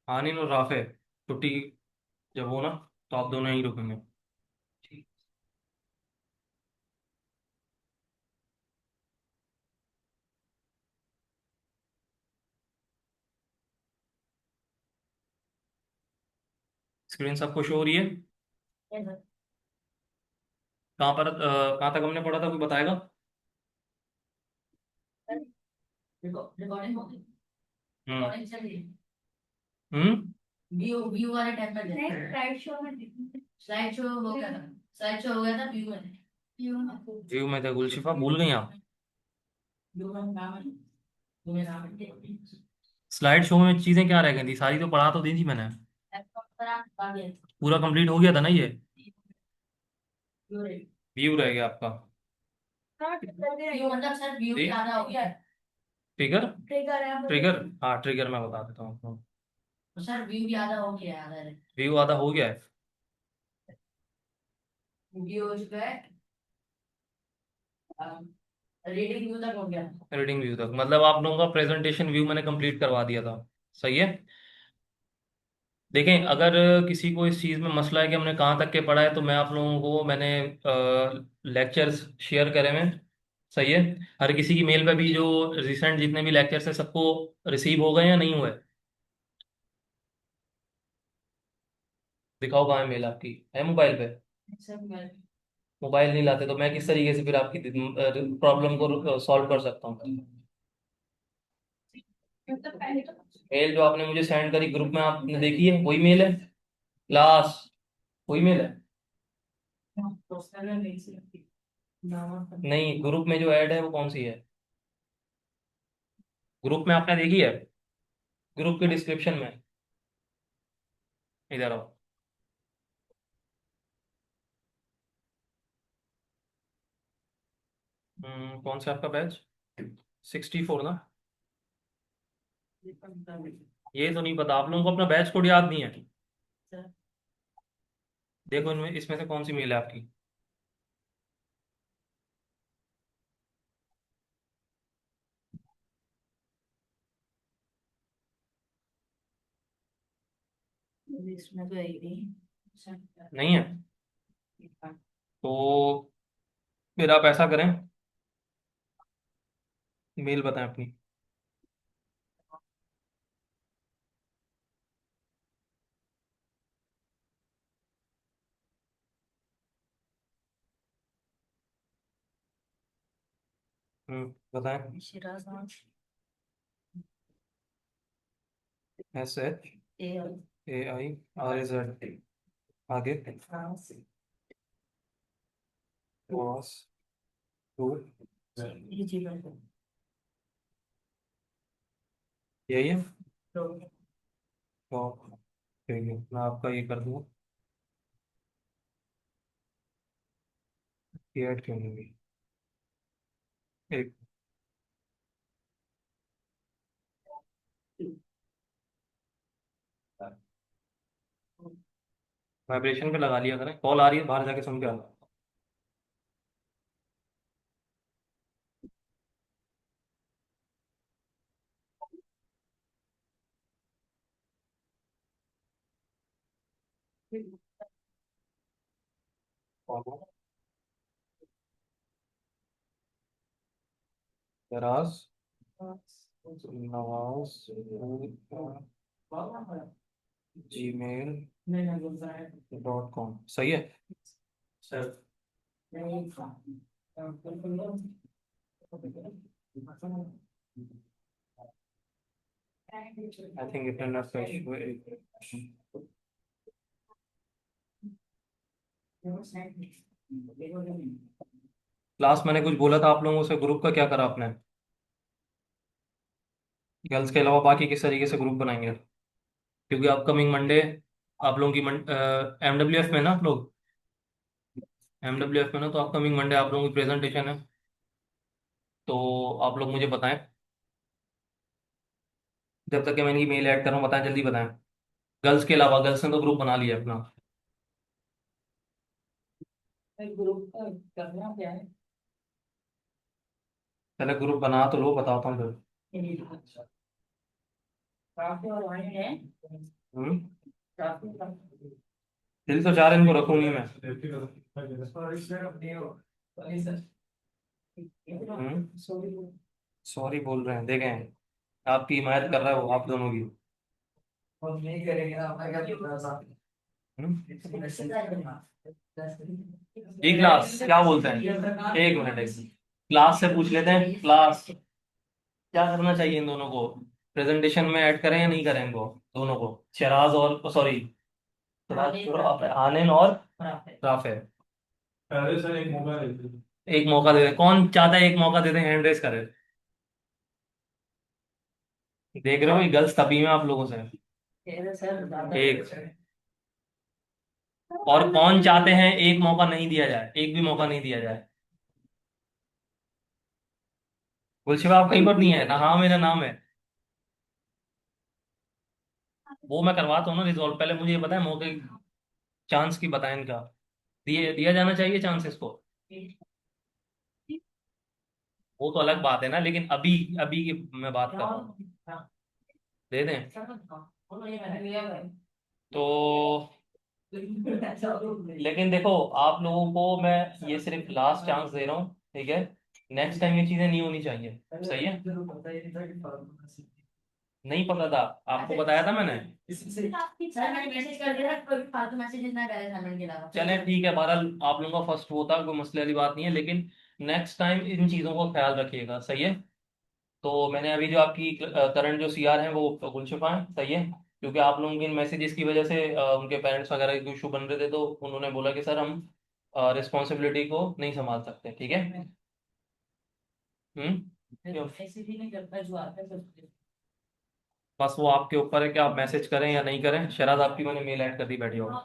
आनिन और राफे छुट्टी जब हो ना, तो आप दोनों यहीं रुकेंगे। स्क्रीन सबको शो हो रही है? कहाँ पर कहाँ तक हमने पढ़ा था, कोई बताएगा? रिकॉर्डिंग होगी। हम्म। रिकॉर्डिंग चल रही है। हम्म। व्यू व्यू वाले टाइम पर स्लाइड शो में। स्लाइड शो हो गया था। स्लाइड शो हो गया था व्यू में। व्यू में। व्यू में थे गुलशिफा, भूल गई आप? व्यू में काम है। व्यू में काम है। स्लाइड शो में चीजें क्या रह गई थी, सारी तो पढ़ा तो दी थी मैंने। लैपटॉप पर आप आ गए। पूरा कंप्लीट हो गया था ना ये? व्यू रही। व्यू रह गया आपका। व्यू मतलब सर व्यू जी। ज्यादा हो गया। ट्रिगर। ट्रिगर है। ट्रिगर, हाँ ट्रिगर मैं बता देता हूँ आपको। सर व्यू ज्यादा हो गया है। व्यू आधा हो गया है। व्यू हो चुका है। रीडिंग व्यू तक हो गया। रीडिंग व्यू तक मतलब आप लोगों का प्रेजेंटेशन व्यू मैंने कंप्लीट करवा दिया था। सही है। देखें, अगर किसी को इस चीज़ में मसला है कि हमने कहाँ तक के पढ़ा है, तो मैं आप लोगों को मैंने लेक्चर्स शेयर करे हुए हैं। सही है। हर किसी की मेल पे भी जो रिसेंट जितने भी लेक्चर्स हैं सबको रिसीव हो गए या नहीं हुए? दिखाओ कहाँ है मेल, आपकी है मोबाइल पे? सब मैं। मोबाइल नहीं लाते तो मैं किस तरीके से फिर आपकी प्रॉब्लम को सॉल्व कर सकता हूँ? मतलब पहले तो मेल जो आपने मुझे सेंड करी ग्रुप में, आपने देखी है? वही मेल है लास्ट? वही मेल है? प्रोफेशनल नहीं सी। नहीं, ग्रुप में जो ऐड है वो कौन सी है? ग्रुप में आपने देखी है? ग्रुप के डिस्क्रिप्शन में, इधर आओ। कौन सा आपका बैच? 64 ना? ये तो नहीं पता आप लोगों को, अपना बैच कोड याद नहीं है? देखो इनमें, इसमें से कौन सी मेल है आपकी? इसमें तो है ही नहीं। नहीं है? तो फिर आप ऐसा करें, मेल बताएं अपनी। बताएं। शिराज नाम। SH ए AIRZ, आगे? बॉस टू, ये जीवन को। यही है। तो ठीक है, मैं आपका ये कर दूँ, ये ऐड क्यों नहीं हुई? एक वाइब्रेशन पे लगा लिया करें, कॉल आ रही है बाहर जाके सुन के आना। दराज नवाज gmail.com, सही है सर? आई थिंक इंटरनेट का इशू है। क्लास मैंने कुछ बोला था आप लोगों से, ग्रुप का क्या करा आपने? गर्ल्स के अलावा बाकी किस तरीके से ग्रुप बनाएंगे? क्योंकि अपकमिंग मंडे आप लोगों की MWF में ना आप लोग, MWF में ना, तो अपकमिंग मंडे आप लोगों की प्रेजेंटेशन है। तो आप लोग मुझे बताएं, जब तक कि मैं इनकी मेल ऐड कर रहा हूँ, बताएं जल्दी बताएं। गर्ल्स के अलावा, गर्ल्स ने तो ग्रुप बना लिया अपना। ग्रुप करना क्या है। पहले ग्रुप बना तो लो, बताता हूँ फिर। हम्म, दिल तो चाह रहा है इनको रखूं नहीं मैं। सॉरी बोल रहे हैं, देखें आपकी हिमायत कर रहा है वो आप दोनों की। हम्म? जी क्लास क्या बोलते हैं, एक मिनट एक मिनट। क्लास से पूछ लेते हैं, क्लास क्या करना चाहिए इन दोनों को, प्रेजेंटेशन में ऐड करें या नहीं करें इनको दोनों को, शराज और सॉरी आनिल और राफे। अरे सर एक मौका दे दो, एक मौका दे दे, कौन चाहता है एक मौका दे दें, हैंड रेस करे। देख रहे हो ये गर्ल्स तभी में आप लोगों से। एक, और कौन चाहते हैं एक मौका नहीं दिया जाए, एक भी मौका नहीं दिया जाए। गुलशिबा आप कहीं पर नहीं है ना, हाँ मेरा नाम है। वो मैं करवाता हूँ ना रिजॉल्व, पहले मुझे ये बताएं मौके, चांस की बताएं इनका, दिए दिया जाना चाहिए चांस इसको। वो तो अलग बात है ना, लेकिन अभी अभी की मैं बात कर रहा हूँ, दे दें तो। लेकिन देखो आप लोगों को मैं ये सिर्फ लास्ट चांस दे रहा हूँ, ठीक है, नेक्स्ट टाइम ये चीजें नहीं होनी चाहिए, सही है। नहीं पता था, आपको बताया था मैंने। सर मैंने मैसेज कर दिया था, कोई फालतू मैसेज ना करे असाइनमेंट के अलावा। चले ठीक है, बहरहाल आप लोगों का फर्स्ट वो था, कोई मसले वाली बात नहीं है, लेकिन नेक्स्ट टाइम इन चीज़ों को ख्याल रखिएगा, सही है। तो मैंने अभी जो आपकी करंट जो सीआर है वो गुलशिफा है, सही है, क्योंकि आप लोगों के इन मैसेजेस की वजह से उनके पेरेंट्स वगैरह के इशू बन रहे थे, तो उन्होंने बोला कि सर हम रिस्पॉन्सिबिलिटी को नहीं संभाल सकते, ठीक है। क्यों? ऐसे भी नहीं करता जो आता है सब। बस वो आपके ऊपर है कि आप मैसेज करें या नहीं करें, शराद आपकी मैंने मेल ऐड कर दी, बैठी होगा।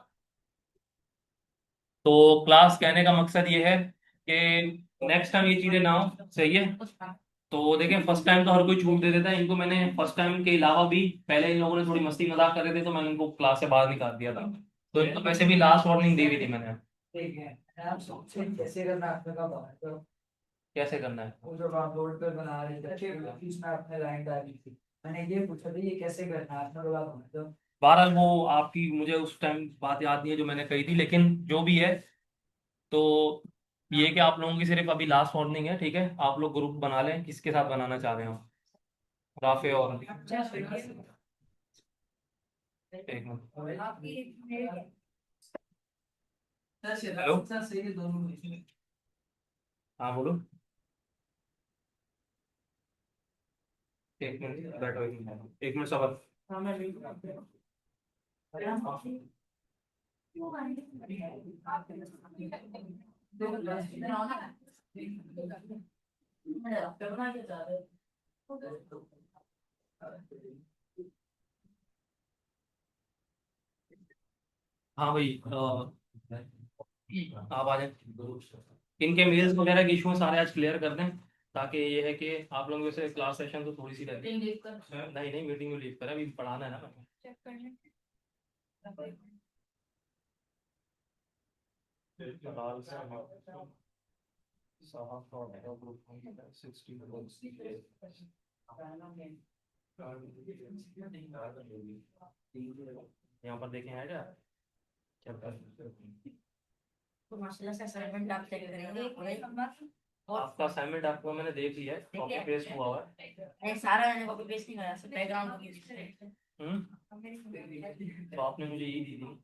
तो क्लास कहने का मकसद ये है कि नेक्स्ट टाइम ये चीजें ना हो, सही है। तो देखें फर्स्ट टाइम तो हर कोई छूट दे देता है, इनको मैंने फर्स्ट टाइम के अलावा भी, पहले इन लोगों ने थोड़ी मस्ती मजाक कर रहे थे तो मैंने इनको क्लास से बाहर निकाल दिया था, तो इनको वैसे भी लास्ट वार्निंग दी हुई थी मैंने। ठीक है, आप सोचें कैसे करना है आपका काम है तो। कैसे करना है। वो जो डाउनलोड कर बना रहे थे इसमें आपने लाइन डाली थी, मैंने ये पूछा था ये कैसे करना है आपने बोला तो। बहरहाल वो आपकी मुझे उस टाइम बात याद नहीं है जो मैंने कही थी, लेकिन जो भी है, तो ये कि आप लोगों की सिर्फ अभी लास्ट वार्निंग है, ठीक है, आप लोग ग्रुप बना लें, किसके साथ बनाना चाह रहे हो, राफे और एक मिनट। हेलो, हाँ बोलो। एक मिनट बैठो, एक मिनट सबर। हाँ भाई आप आ जाए, इनके मेल्स वगैरह के इशू सारे आज क्लियर कर दें, ताकि ये है कि आप लोगों से क्लास सेशन तो थोड़ी सी रहती है, नहीं नहीं मीटिंग में लीव करें, अभी पढ़ाना है ना हमें। यहाँ पर देखें है क्या, तो माशाल्लाह से असाइनमेंट आप चेक करेंगे और आपका असाइनमेंट आपको मैंने दे दिया है, ठीक कॉपी है। पेस्ट हुआ हुआ है। नहीं सारा मैंने कॉपी पेस्ट नहीं करा, सिर्फ बैकग्राउंड को यूज किया। तो आपने मुझे ये दी थी,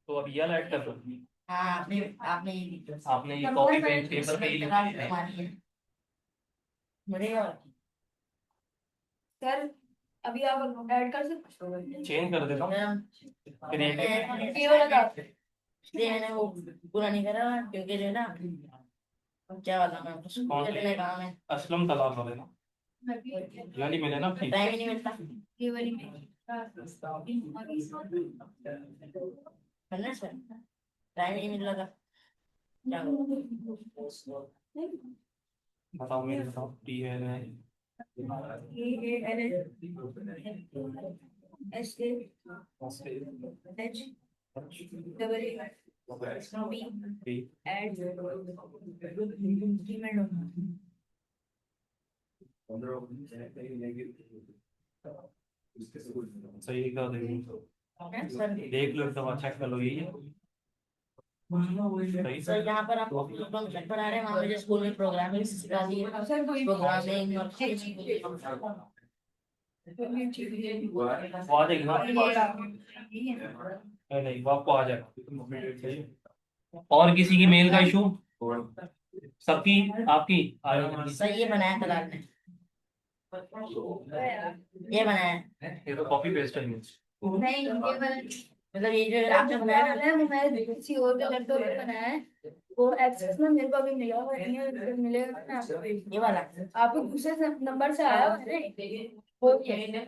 तो अब ये ऐड कर दो। हाँ आपने ये दी। आपने ये कॉपी पेस्ट पेपर पे ही लिख दिया है। हमारी है मेरे और सर अभी आप ऐड कर सकते हो, चेंज कर देता हूँ फिर ये वाला था इसलिए मैंने वो पूरा नहीं करा क्योंकि जो है ना क्या बताऊँ मैं उसको चलने काम है। असलम तलाक वाले ना, यानी मिले ना ठीक। टाइम ही नहीं मिलता ये वाली है ना सर, टाइम ही नहीं मिल रहा था क्या करूं? बताओ मेरे, बताओ टी है सही का देखो, है सर। देख लो एकदम, चेक कर लो, यही है सही। सर यहाँ पर आप फंक्शन पढ़ा रहे हैं, वहाँ मुझे स्कूल में प्रोग्रामिंग सिखा दी है, प्रोग्रामिंग और वो आ जाएगी ना आपके पास? नहीं नहीं, वो आपको आ जाएगा। और किसी की मेल का इशू? सबकी? आपकी? सर ये बनाया था आपने, ये बनाया है। ये तो कॉपी पेस्ट है। नहीं ये वाला, मतलब ये जो आपने बनाया ना, वो मैंने किसी और के लैपटॉप पे बनाया है। वो एक्सेस में मेरे को अभी मिला हुआ नहीं है, जब मिलेगा ना आपको, ये वाला आपको दूसरे नंबर से आया हुआ है ना, वो ये।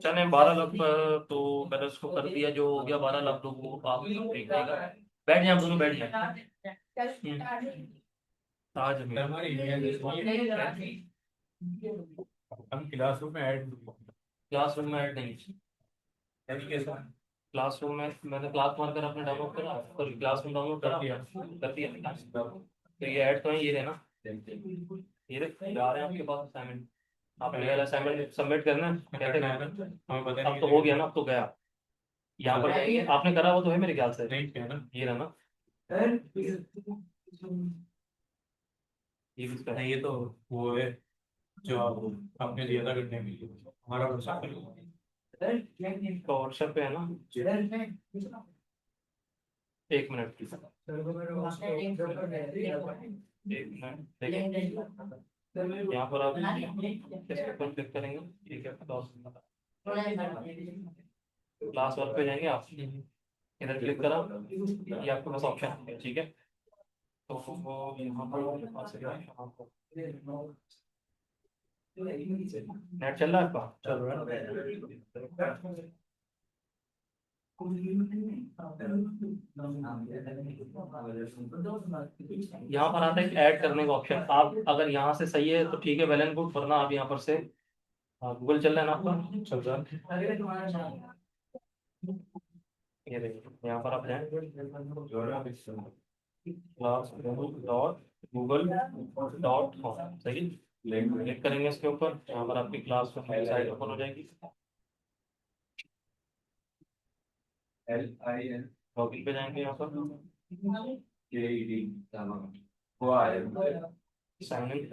चले 12 लाख तो मैंने उसको कर दिया, जो हो गया 12 लाख, तो वो आप देख लेगा। बैठ जाए, आप दोनों बैठ जाए। आज हम क्लासरूम में ऐड, क्लासरूम में ऐड नहीं, क्लासरूम में मैंने क्लास मार्कर अपने डाउनलोड करा, और क्लासरूम डाउनलोड करा, कर दिया। तो ये ऐड तो है, ये है ना, ये जा रहे हैं आपके पास असाइनमेंट, आपने वाला असाइनमेंट सबमिट करना है, कहते हैं हमें पता नहीं, अब तो हो गया ना, अब तो गया। यहाँ पर आपने करा वो तो है मेरे ख्याल से, नहीं क्या ना, ये रहा ना, ये किसका है? ये तो वो है जो आपने दिया था करने के लिए, हमारा व्हाट्सएप तो व्हाट्सएप पे है ना। एक मिनट प्लीज, एक मिनट देखिए, यहाँ पर आप किस पर क्लिक करेंगे, ठीक है, क्लास वर्क पे जाएंगे आप, इधर क्लिक करा, ये आपके पास ऑप्शन है, ठीक है। तो वो यहाँ पर आपके पास है, यहाँ पर नेट चल रहा है आपका? चल रहा है। यहाँ पर आता है ऐड करने का ऑप्शन, आप अगर यहाँ से सही है तो ठीक है, वेल एंड गुड, वरना आप यहाँ पर से, गूगल चल रहा है ना आपका? चल रहा है, ये देखिए यहाँ पर आप जाएं, class dot Google dot com, सही, क्लिक करेंगे इसके ऊपर, यहाँ पर आपकी क्लास साइट ओपन हो जाएगी, लॉगिन पे जाएंगे, यहाँ पर साइन इन,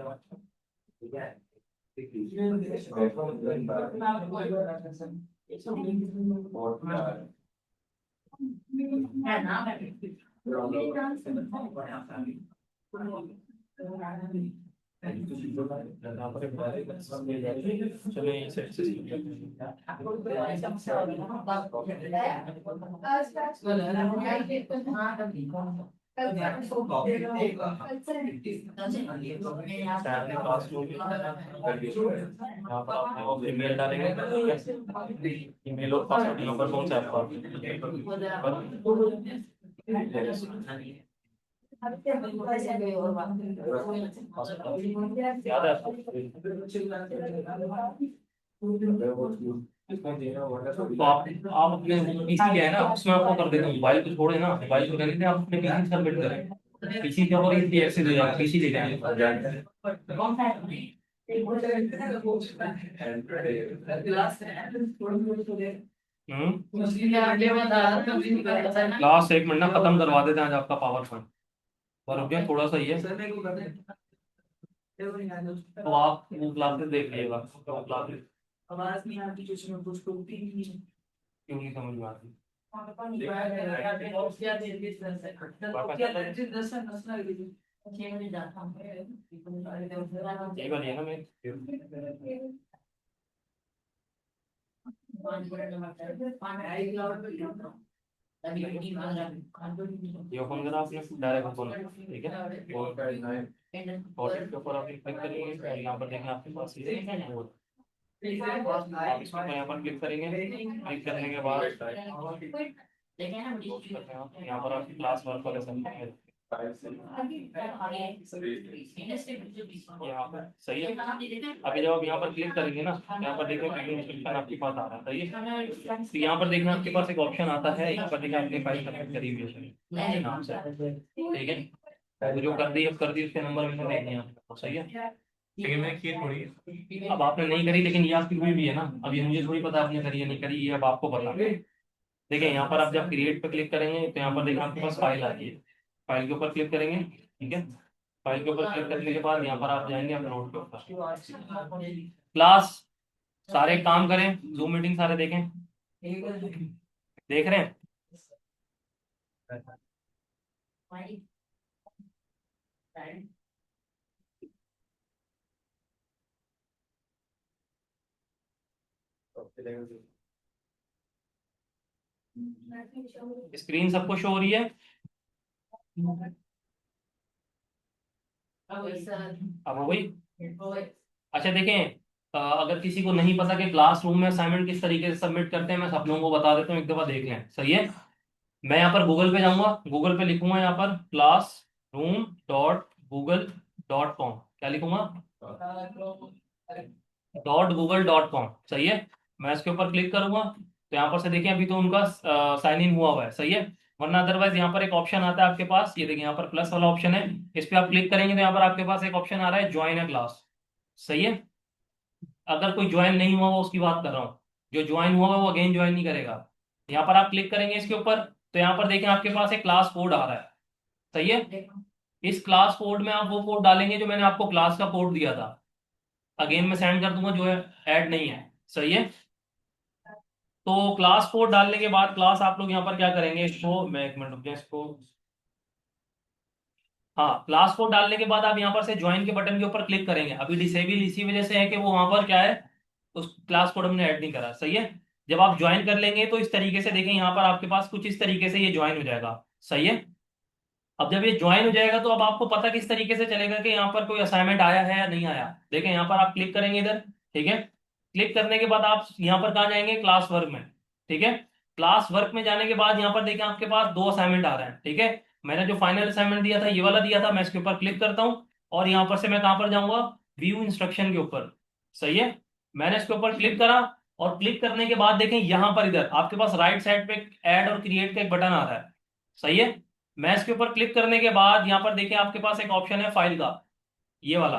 यहाँ पर चलो यहीं से access कर लेते हैं। फैमिली क्लासरूम, यहाँ पर आप ईमेल डालेंगे, ईमेल और पासवर्ड नंबर कौन सा है आपका, याद है आपको? तो आप अपने पीसी क्या है ना, उसमें आपको कर देते हैं, मोबाइल को छोड़े ना, मोबाइल को रहने दें, आप अपने पीसी सबमिट करें, पीसी के ऊपर इजी एक्सेस हो जाएगा, पीसी ले जाएंगे। लास्ट एक मिनट ना, खत्म करवा देते हैं आज आपका पावर पॉइंट, और रुक जाए थोड़ा सा ही है, तो आप वो क्लासेस देख लीजिएगा, तो क्लासेस क्यों नहीं समझ में आती? यही वाली है ना मैं, ये ओपन करा आपने, डायरेक्ट ओपन, ठीक है, और इसके ऊपर आपने क्लिक करेंगे, और यहाँ पर देखना आपके पास ये आप इसके ऊपर यहाँ पर क्लिक करेंगे, क्लिक करने के बाद यहाँ पर आपकी क्लास वर्क वाले सब यहाँ पर सही है। अभी जब आप यहाँ पर क्लिक करेंगे ना, यहाँ पर देखो इंस्ट्रक्शन आपके पास आ रहा है, सही है, तो यहाँ पर देखना आपके पास एक ऑप्शन आता है, यहाँ पर देखा आपने फाइल सबमिट करी हुई है मेरे नाम से, ठीक है, तो जो कर दी अब कर दी, उसके नंबर मैंने देखने हैं, सही है। लेकिन मैंने की थोड़ी है। अब आपने नहीं करी, लेकिन ये आपकी हुई भी है ना। अब ये मुझे थोड़ी पता आपने करी है नहीं करी, ये अब आपको पता है। देखिए यहाँ पर आप जब क्रिएट पे क्लिक करेंगे तो यहाँ पर देखिए आपके पास फाइल आ रही है। फाइल के ऊपर क्लिक करेंगे, ठीक है। फाइल के ऊपर क्लिक करने के बाद यहाँ पर आप जाएंगे अपने नोट के ऊपर, क्लास, सारे काम करें, जूम मीटिंग सारे देखें, देख रहे हैं। स्क्रीन सबको शो हो रही है। अब हो गई। अच्छा देखें, अगर किसी को नहीं पता कि क्लासरूम में असाइनमेंट किस तरीके से सबमिट करते हैं, मैं सब लोगों को बता देता हूँ, एक दफा देख लें, सही है। मैं यहाँ पर गूगल पे जाऊंगा, गूगल पे लिखूंगा यहाँ पर classroom.google.com, क्या लिखूंगा, .google.com, सही है। मैं इसके ऊपर क्लिक करूंगा तो यहाँ पर से देखिए अभी तो उनका साइन इन हुआ है, सही है। वरना अदरवाइज यहाँ पर एक ऑप्शन आता है आपके पास, ये देखिए यहाँ पर प्लस वाला ऑप्शन है, इस पे आप क्लिक करेंगे तो यहाँ पर आपके पास एक ऑप्शन आ रहा है ज्वाइन अ क्लास, सही है। अगर कोई ज्वाइन नहीं हुआ वो उसकी बात कर रहा हूँ, जो ज्वाइन हुआ है वो अगेन ज्वाइन नहीं करेगा। यहाँ पर आप क्लिक करेंगे इसके ऊपर तो यहाँ पर देखिए आपके पास एक क्लास कोड आ रहा है, सही है। इस क्लास कोड में आप वो कोड डालेंगे जो मैंने आपको क्लास का कोड दिया था, अगेन मैं सेंड कर दूंगा, जो है ऐड नहीं है, सही है। तो क्लास कोड डालने के बाद क्लास आप लोग यहाँ पर क्या करेंगे, इसको मैं एक मिनट रुक जाए इसको, हाँ, क्लास कोड डालने के बाद आप यहाँ पर से ज्वाइन के बटन के ऊपर क्लिक करेंगे। अभी डिसेबल इसी वजह से है कि वो वहां पर क्या है, उस क्लास कोड हमने ऐड नहीं करा, सही है। जब आप ज्वाइन कर लेंगे तो इस तरीके से देखें यहाँ पर आपके पास कुछ इस तरीके से ये ज्वाइन हो जाएगा, सही है। अब जब ये ज्वाइन हो जाएगा तो अब आपको पता किस तरीके से चलेगा कि यहाँ पर कोई असाइनमेंट आया है या नहीं आया। देखें यहाँ पर आप क्लिक करेंगे इधर, ठीक है। क्लिक करने के बाद आप यहाँ पर कहाँ जाएंगे, क्लास वर्क में, ठीक है। क्लास वर्क में जाने के बाद यहाँ पर देखें आपके पास दो असाइनमेंट आ रहे हैं, ठीक है। मैंने जो फाइनल असाइनमेंट दिया था ये वाला दिया था, मैं इसके ऊपर क्लिक करता हूँ और यहाँ पर से मैं कहाँ पर जाऊंगा, व्यू इंस्ट्रक्शन के ऊपर, सही है। मैंने इसके ऊपर क्लिक करा और क्लिक करने के बाद देखें यहाँ पर इधर आपके पास राइट साइड पे ऐड और क्रिएट का एक बटन आ रहा है, सही है। मैं इसके ऊपर क्लिक करने के बाद यहाँ पर देखिए आपके पास एक ऑप्शन है फाइल का, ये वाला।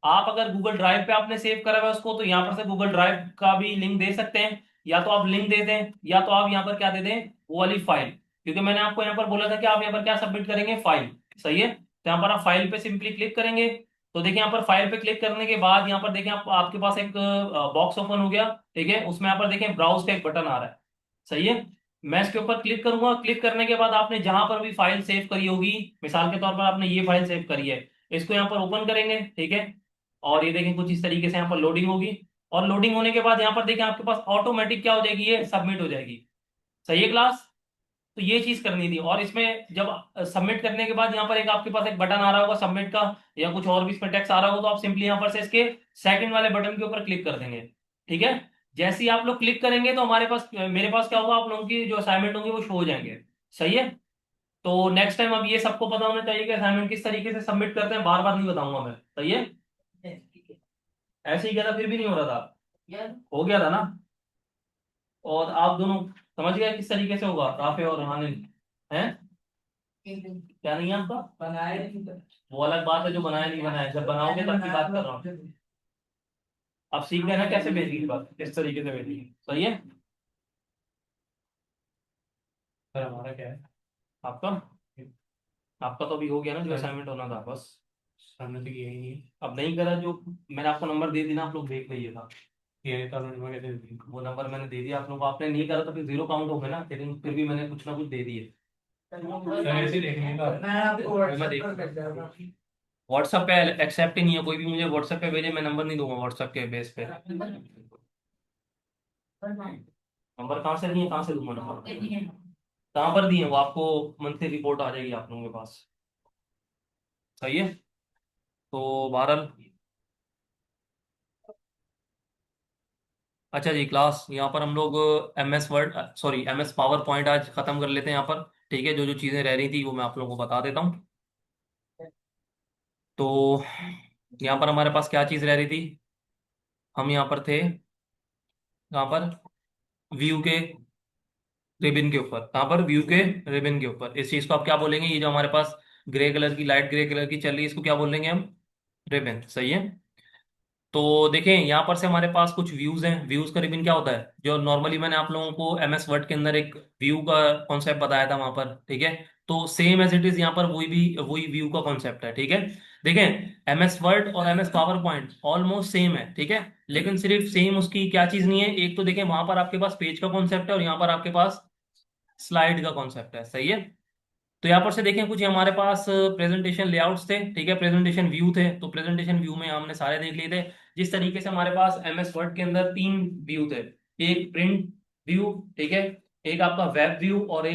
आप अगर गूगल ड्राइव पे आपने सेव करा हुआ है उसको तो यहाँ पर से गूगल ड्राइव का भी लिंक दे सकते हैं, या तो आप लिंक दे दें या तो आप यहाँ पर क्या दे दें, वो वाली फाइल। क्योंकि मैंने आपको यहाँ पर बोला था कि आप यहाँ पर क्या सबमिट करेंगे, फाइल, सही है। तो यहाँ पर आप फाइल पे सिंपली क्लिक करेंगे तो देखिए यहाँ पर फाइल पे क्लिक करने के बाद यहाँ पर देखिए आपके पास एक बॉक्स ओपन हो गया, ठीक है। उसमें यहाँ पर देखें ब्राउज का एक बटन आ रहा है, सही है। मैं इसके ऊपर क्लिक करूंगा, क्लिक करने के बाद आपने जहां पर भी फाइल सेव करी होगी, मिसाल के तौर पर आपने ये फाइल सेव करी है, इसको यहाँ पर ओपन करेंगे, ठीक है। और ये देखें कुछ इस तरीके से यहाँ पर लोडिंग होगी, और लोडिंग होने के बाद यहाँ पर देखें आपके पास ऑटोमेटिक क्या हो जाएगी, ये सबमिट हो जाएगी, सही है क्लास। तो ये चीज करनी थी। और इसमें जब सबमिट करने के बाद यहाँ पर एक आपके पास एक बटन आ रहा होगा सबमिट का, या कुछ और भी इसमें टेक्स्ट आ रहा होगा, तो आप सिंपली यहाँ पर से इसके सेकंड वाले बटन के ऊपर क्लिक कर देंगे, ठीक है। जैसे ही आप लोग क्लिक करेंगे तो हमारे पास मेरे पास क्या होगा, आप लोगों की जो असाइनमेंट होंगे वो शो हो जाएंगे, सही है। तो नेक्स्ट टाइम अब ये सबको पता होना चाहिए कि असाइनमेंट किस तरीके से सबमिट करते हैं, बार बार नहीं बताऊंगा मैं, सही है। ऐसे ही किया था फिर भी नहीं हो रहा था, हो गया था ना। और आप दोनों समझ गए किस तरीके से होगा, राफे और हानिन हैं। क्या नहीं है आपका, बनाया नहीं था। वो अलग बात है, जो बनाया नहीं बनाया, जब बनाओगे तब की बात कर रहा हूँ। अब सीख गए ना कैसे भेजी की बात, किस तरीके से भेजी, सही है। फिर हमारा क्या है, आपका आपका तो अभी हो गया ना, जो असाइनमेंट होना था बस। हमने तो किया ही नहीं, अब नहीं करा। जो मैंने आपको नंबर दे दी ना, आप लोग देख लीजिए था, ये तो नंबर कैसे दे दी? वो नंबर मैंने दे दिया आप लोगों को, आपने नहीं करा तो फिर जीरो काउंट हो गया ना, लेकिन फिर भी मैंने कुछ ना कुछ दे दिए। सर ऐसे ही देखने का मैं देख, व्हाट्सएप पे एक्सेप्ट ही नहीं है कोई भी, मुझे व्हाट्सएप पे भेजे, मैं नंबर नहीं दूंगा व्हाट्सएप के बेस पे। नंबर कहाँ से दिए, कहाँ से दूंगा नंबर, कहाँ पर दिए वो आपको, मंथली रिपोर्ट आ जाएगी आप लोगों के पास, सही है। तो बहरहाल, अच्छा जी क्लास, यहाँ पर हम लोग M S Word, sorry M S PowerPoint आज खत्म कर लेते हैं यहाँ पर, ठीक है। जो जो चीज़ें रह रही थी वो मैं आप लोगों को बता देता हूँ। तो यहाँ पर हमारे पास क्या चीज़ रह रही थी, हम यहाँ पर थे, यहाँ पर व्यू के रिबन के ऊपर, कहाँ पर, व्यू के रिबन के ऊपर। इस चीज़ को आप क्या बोलेंगे, ये जो हमारे पास ग्रे कलर की, लाइट ग्रे कलर की चल रही है, इसको क्या बोलेंगे हम, रिबन, सही है। तो देखें यहाँ पर से हमारे पास कुछ व्यूज हैं। व्यूज का रिबन क्या होता है, जो नॉर्मली मैंने आप लोगों को एमएस वर्ड के अंदर एक व्यू का कॉन्सेप्ट बताया था वहां पर, ठीक है। तो सेम एज इट इज यहाँ पर वही व्यू का कॉन्सेप्ट है, ठीक है। देखें एमएस वर्ड और MS power point almost same है, ठीक है। लेकिन सिर्फ सेम उसकी क्या चीज नहीं है, एक तो देखें वहां पर आपके पास पेज का कॉन्सेप्ट है और यहाँ पर आपके पास स्लाइड का कॉन्सेप्ट है, सही है। तो यहाँ पर से देखें कुछ हमारे पास प्रेजेंटेशन लेआउट्स थे, ठीक है, प्रेजेंटेशन व्यू थे। तो प्रेजेंटेशन व्यू में हमने सारे देख लिए थे। जिस तरीके से हमारे पास एमएस वर्ड के अंदर तीन व्यू थे, एक प्रिंट व्यू, ठीक है, एक आपका वेब व्यू और एक